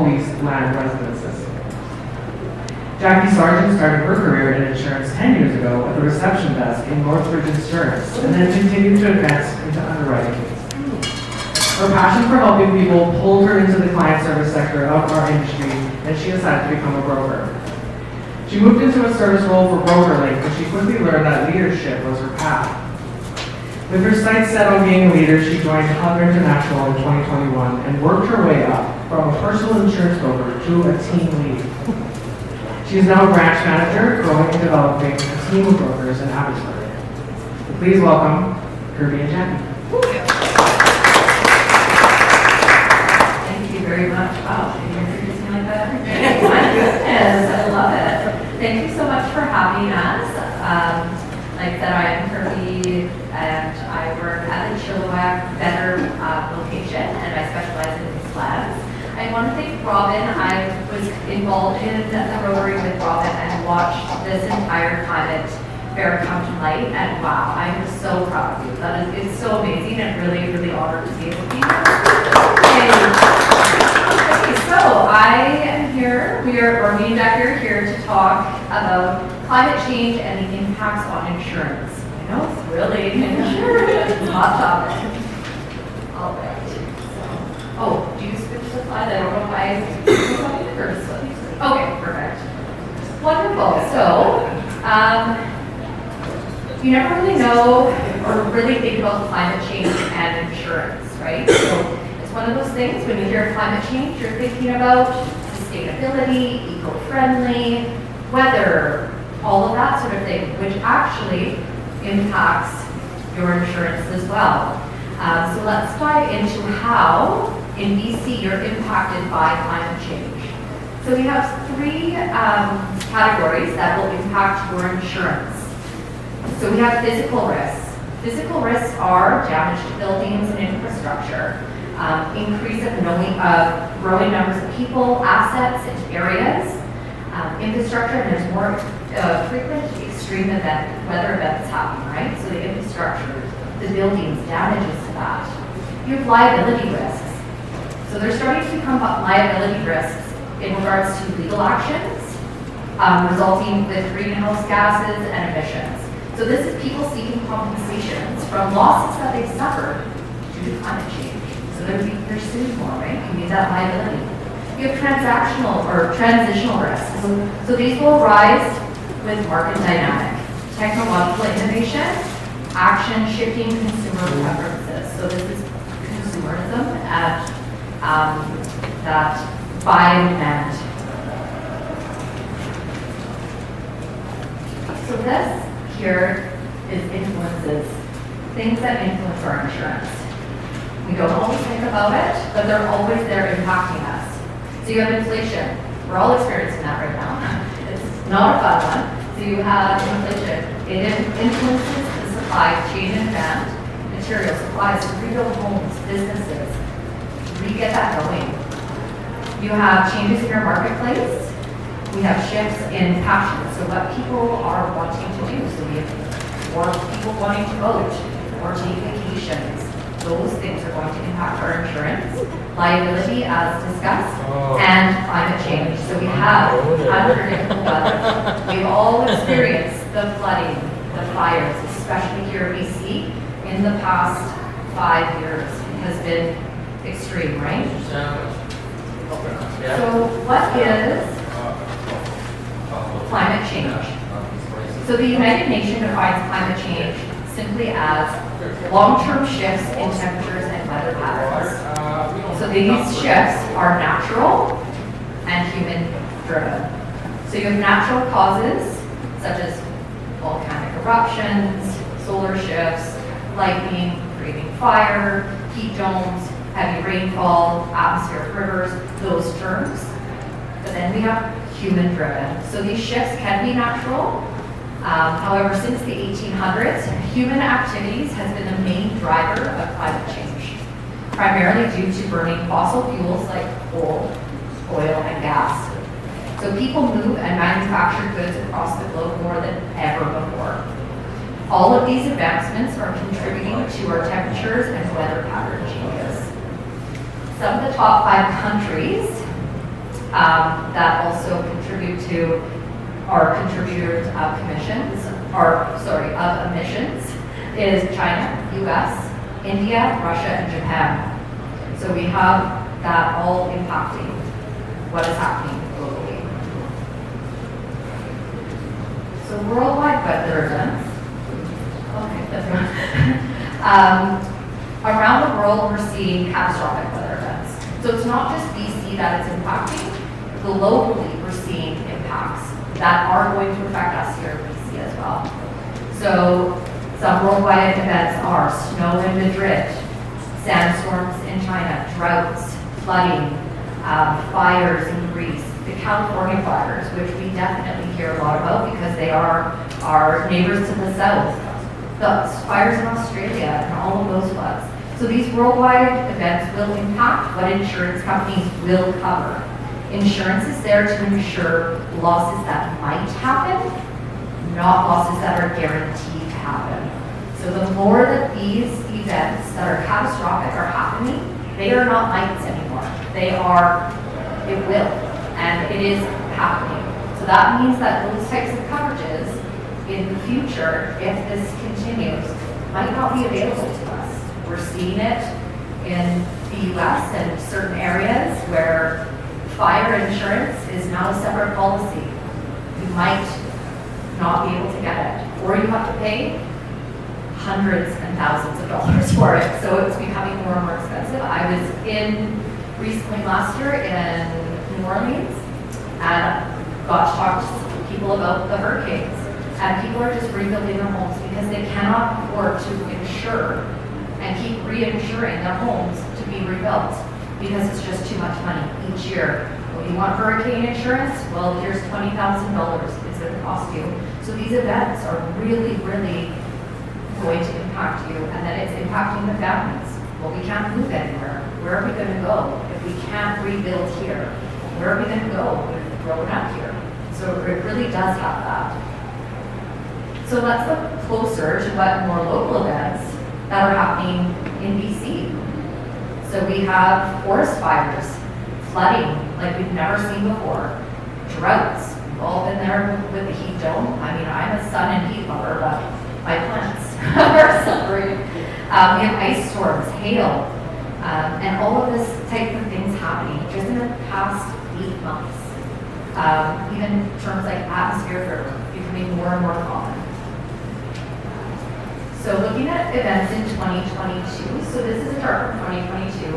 leased land residences. Jackie Sargeant started her career in insurance 10 years ago at the reception desk in Northbridge Insurance, and then continued to advance into underwriting. Her passion for helping people pulled her into the client service sector of our industry, and she decided to become a broker. She moved into a service role for BrokerLink, but she quickly learned that leadership was her path. With her sights set on being a leader, she joined Hub International in 2021 and worked her way up from a personal insurance broker to a team lead. She is now a branch manager, growing and developing a team of brokers in Abbotsford. Please welcome Kirby and Jackie. Thank you very much. Wow, can you introduce me like that? My goodness, I love it. Thank you so much for having us. Like I said, I am Kirby, and I work at the Chilliwack location, and I specialize in these labs. I want to thank Robin. I was involved in the Rotary with Robin and watched this entire climate fair come to light, and wow, I'm just so proud of you. That is, it's so amazing and really, really honored to be able to be here. Okay, so I am here, me and Jackie are here to talk about climate change and the impacts on insurance. I know it's really insurance hot topic. All right. Oh, do you switch the slide? I don't know if I okay, perfect. Wonderful. So, you never really know or really think about climate change and insurance, right? So it's one of those things when you hear climate change, you're thinking about sustainability, eco-friendly, weather, all of that sort of thing, which actually impacts your insurance as well. So let's dive into how in BC you're impacted by climate change. So we have three categories that will impact your insurance. So we have physical risks. Physical risks are damage to buildings and infrastructure, increase of growing numbers of people, assets, and areas, infrastructure, and there's more frequent extreme weather events happening, right? So the infrastructure, the buildings, damages to that. You have liability risks. So they're starting to become liability risks in regards to legal actions, resulting with greenhouse gases and emissions. So this is people seeking compensations from losses that they've suffered due to climate change. So they're sued more, right? You need that liability. You have transactional or transitional risks. So these will arise with market dynamic, technological innovation, action shifting consumer preferences. So this is consumerism at that buy and demand. So this here is influences, things that influence our insurance. We don't always think about it, but they're always there impacting us. So you have inflation. We're all experiencing that right now. It's not a fun one. So you have inflation. It influences the supply chain and demand, material supplies, to rebuild homes, businesses. We get that going. You have changes in your marketplace. We have shifts in passion, so what people are wanting to do. So we have more people wanting to vote or take vacations. Those things are going to impact our insurance, liability as discussed, and climate change. So we have unpredictable weather. We've all experienced the flooding, the fires, especially here in BC, in the past 5 years. It has been extreme, right? So what is climate change? So the United Nations defines climate change simply as long-term shifts in temperatures and weather patterns. So these shifts are natural and human-driven. So you have natural causes such as volcanic eruptions, solar shifts, lightning, creating fire, heat domes, heavy rainfall, atmospheric rivers, those terms. But then we have human-driven. So these shifts can be natural. However, since the 1800s, human activities has been the main driver of climate change, primarily due to burning fossil fuels like coal, oil, and gas. So people move and manufacture goods across the globe more than ever before. All of these advancements are contributing to our temperatures and weather pattern changes. Some of the top 5 countries that also contribute to our contributors of commissions, of emissions, is China, US, India, Russia, and Japan. So we have that all impacting what is happening globally. So worldwide weather events. Okay, that's right. Around the world, we're seeing catastrophic weather events. So it's not just BC that it's impacting. Globally, we're seeing impacts that are going to affect us here in BC as well. So some worldwide events are snow in Madrid, sandstorms in China, droughts, flooding, fires in Greece, the California fires, which we definitely hear a lot about because they are our neighbors to the south, the fires in Australia and all of those floods. So these worldwide events will impact what insurance companies will cover. Insurance is there to insure losses that might happen, not losses that are guaranteed to happen. So the more that these events that are catastrophic are happening, they are not mights anymore. They are, it will, and it is happening. So that means that those types of coverages in the future, if this continues, might not be available to us. We're seeing it in the US and certain areas where fire insurance is now a separate policy. You might not be able to get it, or you have to pay hundreds and thousands of dollars for it. So it's becoming more and more expensive. I was in recently last year in New Orleans and got to talk to people about the hurricanes. And people are just rebuilding their homes because they cannot afford to insure and keep reinsuring their homes to be rebuilt because it's just too much money each year. Well, you want hurricane insurance? Well, here's $20,000 it's going to cost you. So these events are really, really going to impact you, and then it's impacting the families. Well, we can't move anywhere. Where are we going to go if we can't rebuild here? Where are we going to go? We've grown up here. So it really does have that. So let's look closer to what more local events that are happening in BC. So we have forest fires, flooding like we've never seen before, droughts. We've all been there with the heat dome. I mean, I'm a sun and heat lover, but my plants are suffering. We have ice storms, hail, and all of this type of things happening just in the past 8 months. Even terms like atmospheric river becoming more and more common. So looking at events in 2022, so this is a chart from 2022,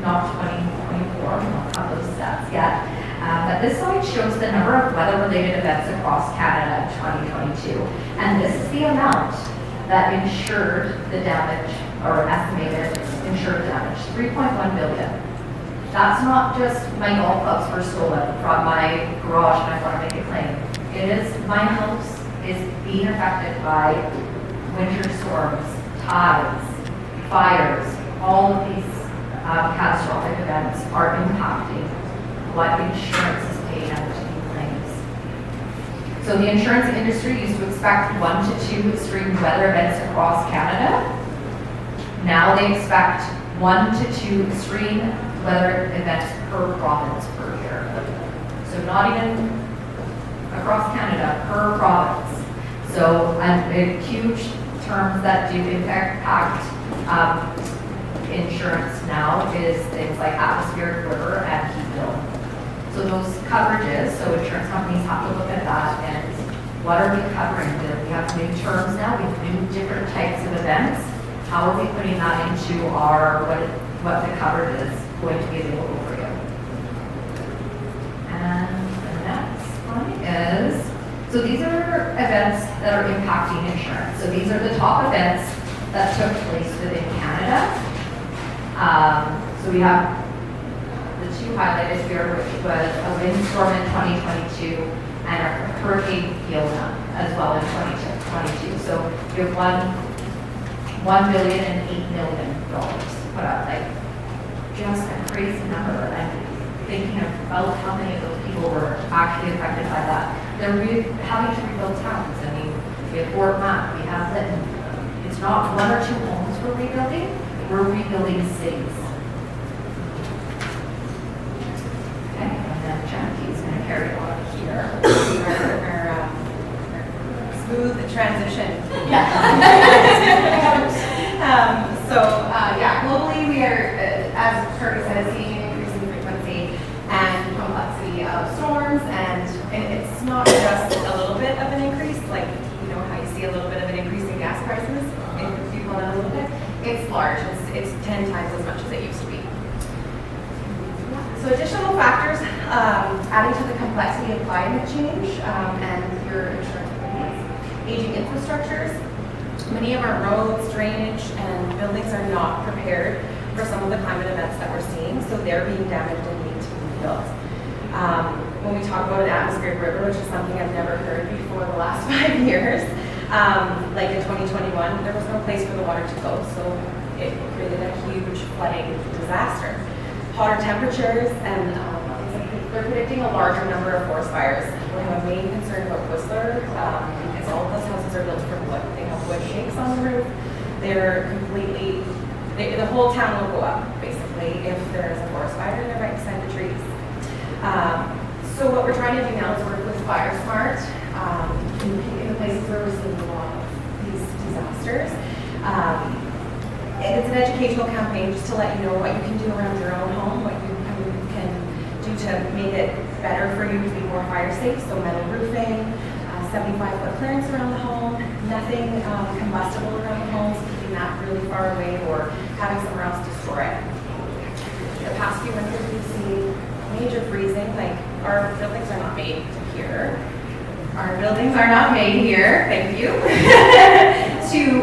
not 2024, we don't have those stats yet. But this slide shows the number of weather-related events across Canada in 2022. And this is the amount that insured the damage, or estimated insured damage, 3.1 billion. That's not just my golf clubs were stolen from my garage and I want to make a claim. It is my house is being affected by winter storms, tides, fires. All of these catastrophic events are impacting what insurance is paying out to these claims. So the insurance industry used to expect 1 to 2 extreme weather events across Canada. Now they expect 1 to 2 extreme weather events per province per year. So not even across Canada, per province. So a huge terms that do impact insurance now is things like atmospheric river and heat dome. So those coverages, so insurance companies have to look at that and what are we covering? We have new terms now, we have new different types of events. How are we putting that into our, what the coverage is going to be available for you? And the next one is, so these are events that are impacting insurance. So these are the top events that took place within Canada. So we have the two highlighted here, which was a windstorm in 2022 and a hurricane Fiona as well in 2022. So you have $1 billion and $8 million put up, like just a crazy number. And thinking about how many of those people were actually affected by that. They're having to rebuild towns. I mean, we have Fort Mac, we have Lytton. It's not 1 or 2 homes we're rebuilding, we're rebuilding cities. Okay, and then Yeah, globally we are, as Kirby said, seeing an increase in frequency and complexity of storms, and it's not just a little bit of an increase, like, you know, how you see a little bit of an increase in gas prices, if you call that a little bit. It's large, it's 10 times as much as it used to be. So additional factors adding to the complexity of climate change and your insurance premiums. Aging infrastructures. Many of our roads, drainage, and buildings are not prepared for some of the climate events that we're seeing, so they're being damaged and need to be rebuilt. When we talk about an atmospheric river, which is something I've never heard before the last 5 years, like in 2021, there was no place for the water to go, so it created a huge flooding disaster. Hotter temperatures, and they're predicting a larger number of forest fires. We have a main concern about Whistler, because all of those houses are built from wood. They have wood shakes on the roof. They're completely, the whole town will go up, basically, if there is a forest fire and they're right beside the trees. So what we're trying to do now is work with FireSmart in the places where we're seeing a lot of these disasters. It's an educational campaign just to let you know what you can do around your own home, what you can do to make it better for you to be more fire safe. So metal roofing, 75-foot clearance around the home, nothing combustible around the home, so keeping that really far away or having somewhere else to store it. The past few winters we've seen major freezing, like our buildings are not made here. Our buildings are not made here, thank you, to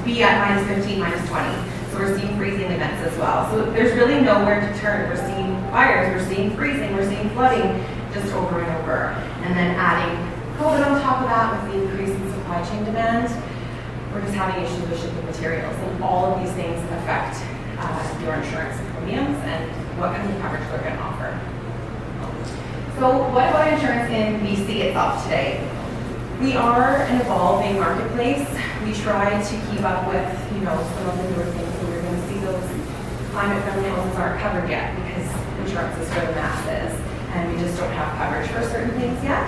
be at -15, -20. So we're seeing freezing events as well. So there's really nowhere to turn. We're seeing fires, we're seeing freezing, we're seeing flooding just over and over. And then adding COVID on top of that with the increase in supply chain demand, we're just having issues with shipping materials. And all of these things affect your insurance premiums and what kind of coverage they're going to offer. So what about insurance in BC itself today? We are an evolving marketplace. We try to keep up with, you know, some of the newer things. So we're going to see those climate-friendly houses aren't covered yet because insurance is for the masses, and we just don't have coverage for certain things yet.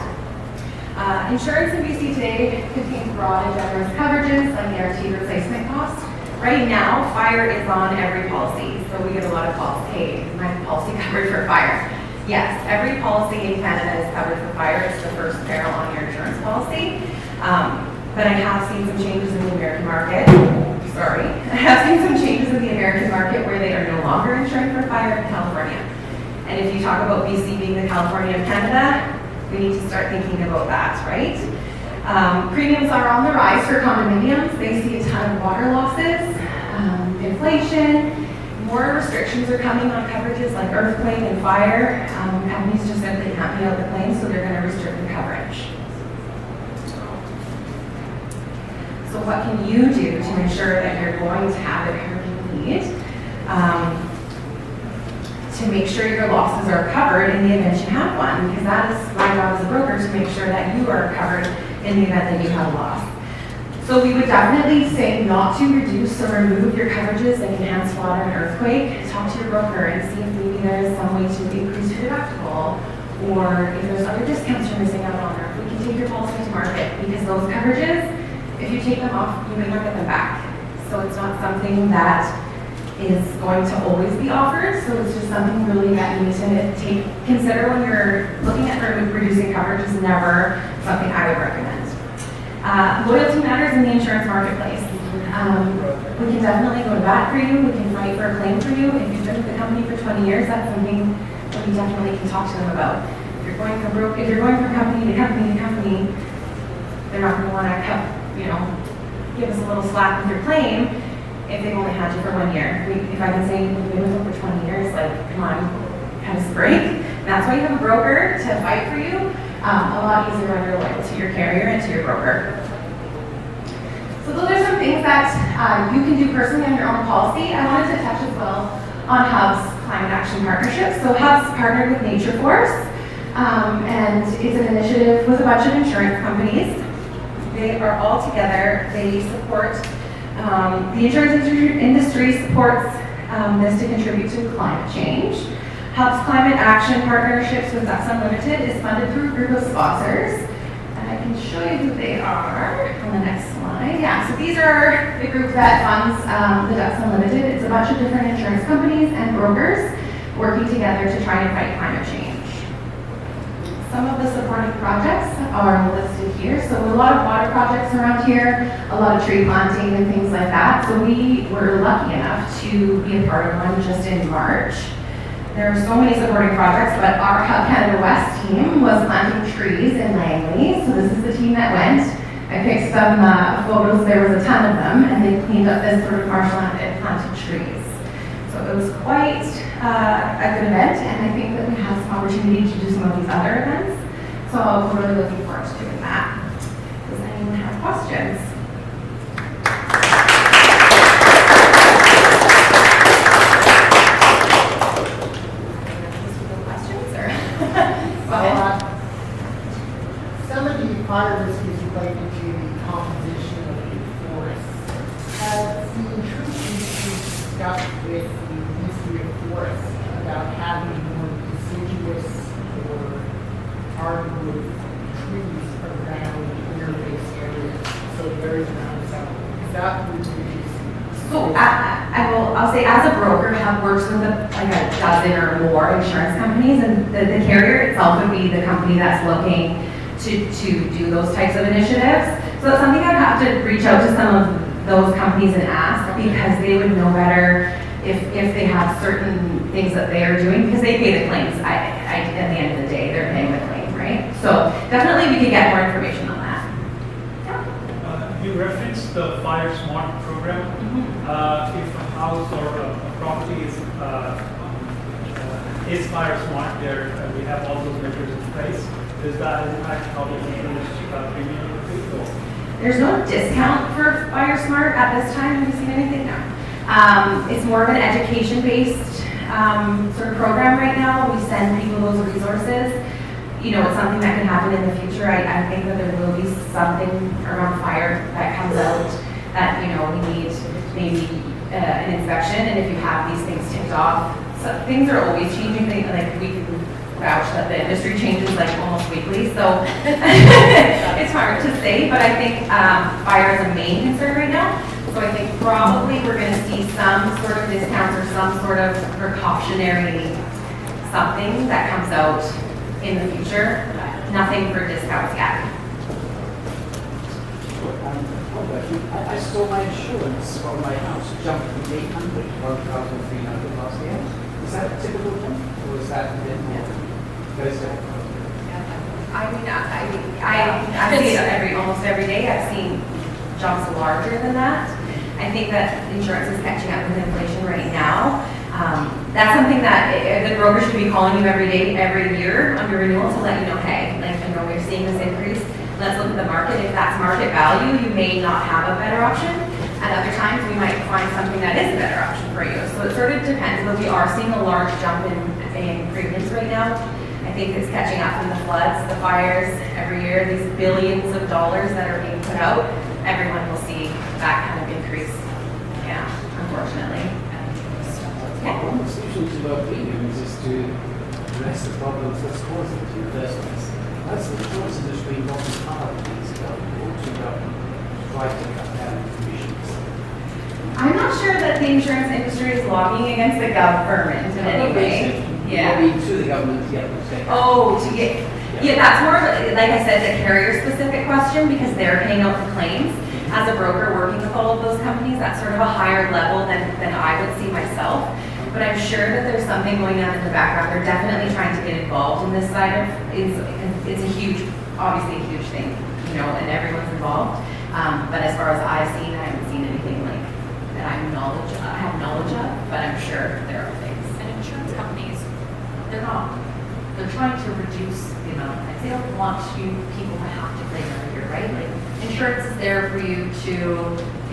Insurance in BC today contains broad and generous coverages like guaranteed replacement cost. Right now, fire is on every policy, so we get a lot of calls. Hey, is my policy covered for fire? Yes, every policy in Canada is covered for fire. It's the first peril on your insurance policy. But I have seen some changes in the American market. Sorry. I have seen some changes in the American market where they are no longer insuring for fire in California. And if you talk about BC being the California of Canada, we need to start thinking about that, right? Premiums are on the rise for condominiums. They see a ton of water losses, inflation. More restrictions are coming on coverages like earthquake and fire. Companies just said they can't pay out the claims, so they're going to restrict the coverage. So what can you do to ensure that you're going to have the coverage you need to make sure your losses are covered in the event you have one? Because that is my job as a broker, to make sure that you are covered in the event that you have a loss. So we would definitely say not to reduce or remove your coverages like enhanced water and earthquake. Talk to your broker and see if maybe there is some way to increase your deductible, or if there's other discounts you're missing out on, or if we can take your policy to market, because those coverages, if you take them off, you may not get them back. So it's not something that is going to always be offered. So it's just something really that you need to consider when you're looking at reducing coverage. Is never something I would recommend. Loyalty matters in the insurance marketplace. We can definitely go to bat for you. We can fight for a claim for you. If you've been with the company for 20 years, that's something that we definitely can talk to them about. If you're going from company to company to company, they're not going to want to, give us a little slack with your claim if they've only had you for 1 year. If I can say you've been with them for 20 years, like, come on, kind of break. And that's why you have a broker to fight for you. A lot easier when you're loyal to your carrier and to your broker. So those are some things that you can do personally on your own policy. I wanted to touch as well on Hub's Climate Action Partnership. So Hub's partnered with Nature Force, and it's an initiative with a bunch of insurance companies. They are all together. They support, the insurance industry supports this to contribute to climate change. Hub's Climate Action Partnerships with Ducks Unlimited is funded through a group of sponsors. I can show you who they are on the next slide. Yeah, so these are the group that funds the Ducks Unlimited. It's a bunch of different insurance companies and brokers working together to try and fight climate change. Some of the supporting projects are listed here. So a lot of water projects around here, a lot of tree planting and things like that. So we were lucky enough to be a part of one just in March. There are so many supporting projects, but our Hub Canada West team was planting trees in Langley. So this is the team that went. I picked some photos, there was a ton of them, and they cleaned up this sort of marshland and planted trees. So it was quite a good event, and I think that we have some opportunity to do some of these other events. So I'm really looking forward to doing that. Does anyone have questions? Some of the fire risk is related to the composition of the forest. Has the insurance industry discussed with the Ministry of Forests about having more deciduous or hardwood trees around interface areas, so areas around south? Is that would reduce? So I'll say as a broker, Hub works with like a dozen or more insurance companies, and the carrier itself would be the company that's looking to do those types of initiatives. So it's something I'd have to reach out to some of those companies and ask, because they would know better if they have certain things that they are doing, because they pay the claims. At the end of the day, they're paying the claim, right? So definitely we could get more information on that. You referenced the Fire Smart program. If a house or a property is Fire Smart, there we have all those measures in place. Does that impact how the insurance premium would be? There's no discount for Fire Smart at this time. Have you seen anything? No. It's more of an education-based sort of program right now. We send people those resources. You know, it's something that can happen in the future. I think that there will be something around fire that comes out that, you know, we need maybe an inspection, and if you have these things ticked off, so things are always changing. Like we can vouch that the industry changes like almost weekly, so it's hard to say, but I think fire is a main concern right now. So I think probably we're going to see some sort of discounts or some sort of precautionary something that comes out in the future. Nothing for discounts yet. I saw my insurance on my house jump from 800 to 1,300 last year. Is that a typical jump, or is that a bit more? I mean, I see it almost every day. I've seen jumps larger than that. I think that insurance is catching up with inflation right now. That's something that the broker should be calling you every day, every year on your renewal to let you know, hey, like, you know, we're seeing this increase. Let's look at the market. If that's market value, you may not have a better option. At other times, we might find something that is a better option for you. So it sort of depends, but we are seeing a large jump in premiums right now. I think it's catching up from the floods, the fires every year, these billions of dollars that are being put out. Everyone will see that kind of increase. Yeah, unfortunately. One of the solutions to our premiums is to address the problems that's causing it in the first place. That's the insurance industry not empowered these government to try to cut down emissions. I'm not sure that the insurance industry is lobbying against the government in any way. Yeah. Lobbying to the government to get them to take Oh, to get, yeah, that's more, like I said, the carrier-specific question, because they're paying out the claims. As a broker working with all of those companies, that's sort of a higher level than I would see myself. But I'm sure that there's something going on in the background. They're definitely trying to get involved in this side of, it's a huge, obviously a huge thing, you know, and everyone's involved. But as far as I've seen, I haven't seen anything like that I have knowledge of, but I'm sure there are things. And insurance companies, they're trying to reduce the amount of claims. They don't want people to have to claim every year, right? Like, insurance is there for you to,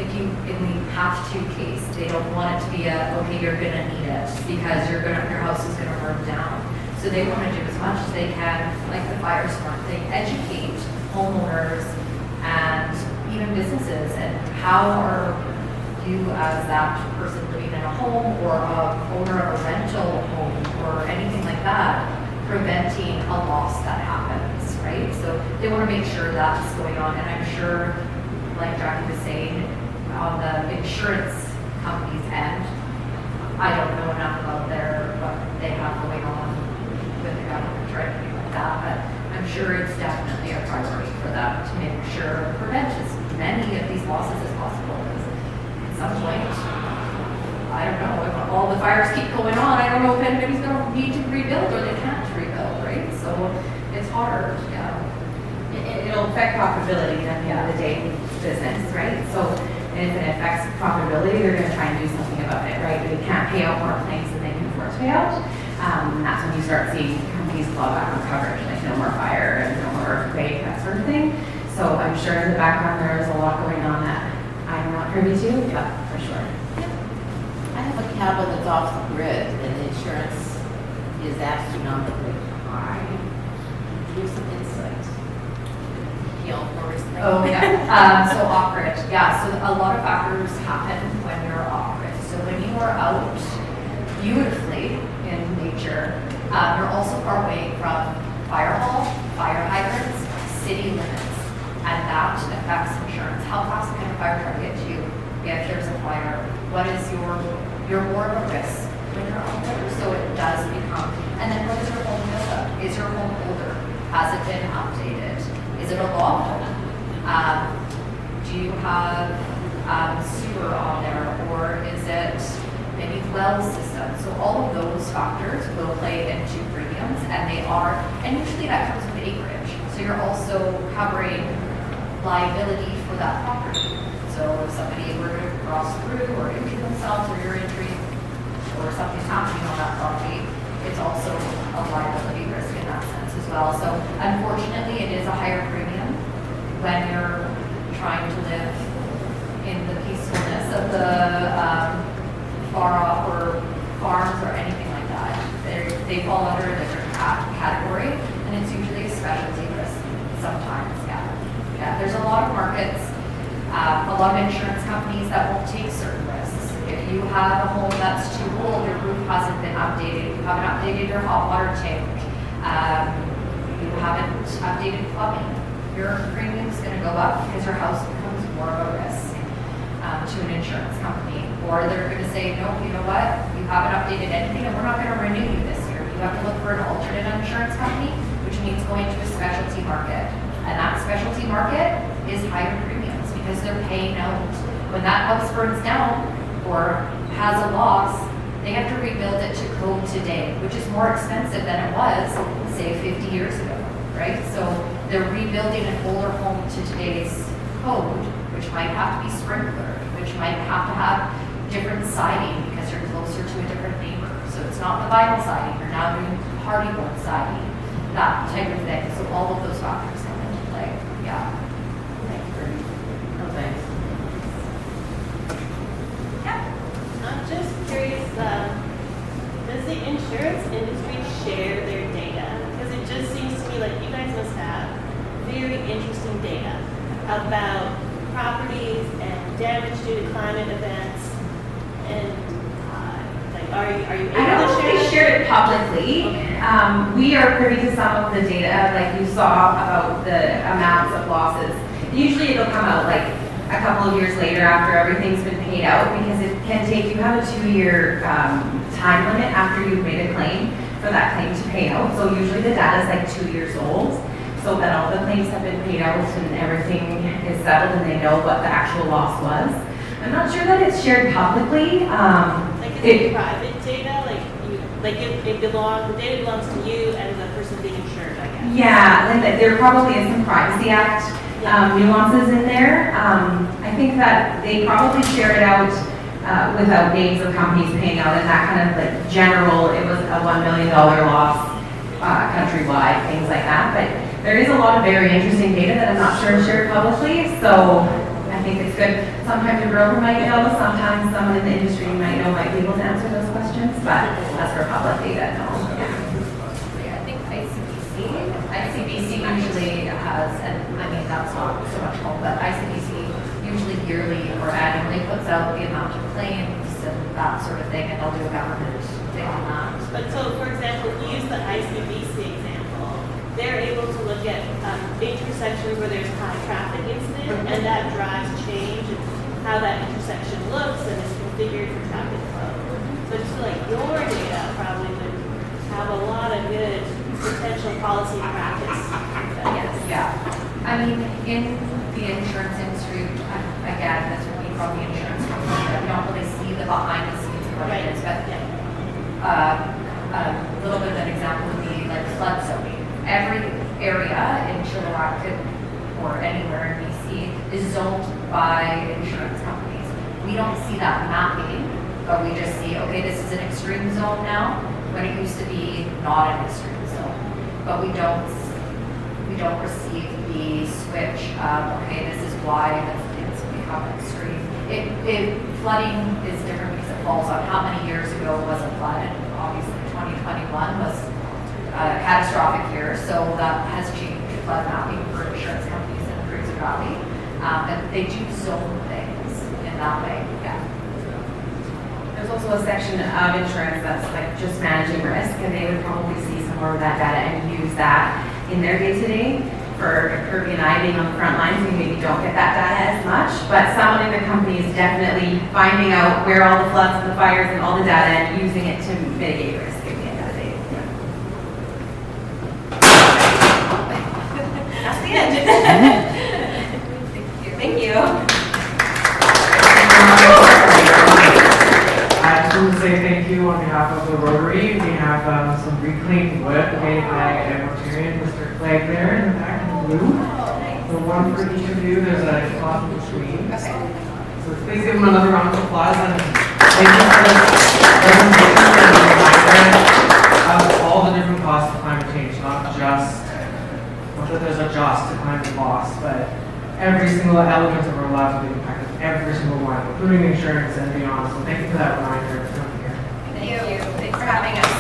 in the have to case, they don't want it to be okay, you're gonna need it because your house is gonna burn down. So they want to do as much as they can, like the Fire Smart thing, educate homeowners and even businesses, and how are you as that person living in a home or a owner of a rental home or anything like that, preventing a loss that happens, right? So they want to make sure that's going on, and I'm sure, like Jackie was saying, on the insurance company's end, I don't know enough about what they have going on with the government or anything like that, but I'm sure it's definitely a priority for them to make sure prevent as many of these losses as possible. Because at some point, I don't know, if all the fires keep going on, I don't know if anybody's going to need to rebuild or they can't rebuild, right? So it's hard, yeah. It'll affect profitability at the end of the day in business, right? So if it affects profitability, they're gonna try and do something about it, right? They can't pay out more claims than they can afford to pay out. That's when you start seeing companies claw back on coverage, like no more fire and no more earthquake, that sort of thing. So I'm sure in the background there is a lot going on that I'm not privy to, yeah, for sure. I have a cabin that's off the grid and the insurance is astronomically high. Do you have some insight? You know, for example. Oh, yeah. So off-grid, yeah. So a lot of factors happen when you're off-grid. So when you are out beautifully in nature, you're also far away from fire hall, fire hydrants, city limits, and that affects insurance. How fast can a fire truck get to you if there's a fire? What is you're more of a risk when you're out there, so it does become. And then what is your home build-up? Is your home older? Has it been updated? Is it a log home? Do you have sewer on there, or is it maybe well system? So all of those factors will play into premiums, and usually that comes with acreage. So you're also covering liability for that property. So if somebody were to cross through or injure themselves, or you're injuring, or something's happening on that property, it's also a liability risk in that sense as well. So unfortunately, it is a higher premium when you're trying to live in the peacefulness of the far off or farms or anything like that. They fall under a different category, and it's usually a specialty risk sometimes, yeah. Yeah, there's a lot of markets, a lot of insurance companies that won't take certain risks. If you have a home that's too old, your roof hasn't been updated, you haven't updated your hot water tank, you haven't updated plumbing, your premium's going to go up because your house becomes more of a risk to an insurance company. Or they're going to say, no, you know what, you haven't updated anything and we're not going to renew you this year. You have to look for an alternate insurance company, which means going to a specialty market. And that specialty market is higher premiums because they're paying out. When that house burns down or has a loss, they have to rebuild it to code today, which is more expensive than it was, say, 50 years ago, right? So they're rebuilding an older home to today's code, which might have to be sprinklered, which might have to have different siding because you're closer to a different neighbor. So it's not the vinyl siding, you're now doing hardy board siding, that type of thing. So all of those factors come into play, yeah. Thank you, Kirby. No, thanks. I'm just curious, does the insurance industry share their data? Because it just seems to me like you guys must have very interesting data about properties and damage due to climate events. And like, are you able I don't know to if they share shared it publicly. We are privy to some of the data, like you saw about the amounts of losses. Usually it'll come out like a couple of years later after everything's been paid out, because it can take, you have a 2-year time limit after you've made a claim for that claim to pay out. So usually the data is like 2 years old, so that all the claims have been paid out and everything is settled and they know what the actual loss was. I'm not sure that it's shared publicly. like is it private data? Like the data belongs to you and the person being insured, I guess. Yeah, and there probably is some Privacy Act nuances in there. I think that they probably share it out without names of companies paying out, and that kind of like general, it was a $1 million loss countrywide, things like that. But there is a lot of very interesting data that I'm not sure is shared publicly, so I think it's good. Sometimes a broker might know, sometimes someone in the industry might know, might be able to answer those questions, but that's for public data, no. Yeah, I think ICBC usually has, and I mean, that's not so much home, but ICBC usually yearly or annually puts out the amount of claims and that sort of thing, and they'll do a government thing on that. But so, for example, if you use the ICBC example, they're able to look at intersections where there's high traffic incident, and that drives change in how that intersection looks and is configured for traffic flow. So I just feel like your data probably would have a lot of good potential policy and practice. Yes. Yeah. I mean, in the insurance industry, again, that's what we call the insurance company, we don't really see the behind the scenes of what it is, but a little bit of an example would be like flood zoning. Every area in Chilliwack or anywhere in BC is zoned by insurance companies. We don't see that mapping, but we just see, okay, this is an extreme zone now, when it used to be not an extreme zone. But we don't receive the switch of, okay, this is why it's become extreme. Flooding is different because it falls on how many years ago was a flood, and obviously 2021 was a catastrophic year, so that has changed flood mapping for insurance companies in the Cruiser Valley. And they do zone things in that way, yeah. There's also a section of insurance that's like just managing risk, and they would probably see some more of that data and use that in their day-to-day. For Kirby and I being on the front lines, we maybe don't get that data as much, but someone in the company is definitely finding out where all the floods and the fires and all the data and using it to mitigate risk at the end of the day. That's the end. Thank you. I just want to say thank you on behalf of the Rotary. We have some reclaimed wood made by a Rotarian, Mr. Clegg there in the back in blue. So one for each of you. There's a cloth in between. So please give him another round of applause, and thank you for this presentation and the reminder of all the different costs of climate change, not that there's a just to climate loss, but every single element of our lives will be impacted, every single one, including insurance and beyond. So thank you for that reminder of coming here. Thank you. Thanks for having us.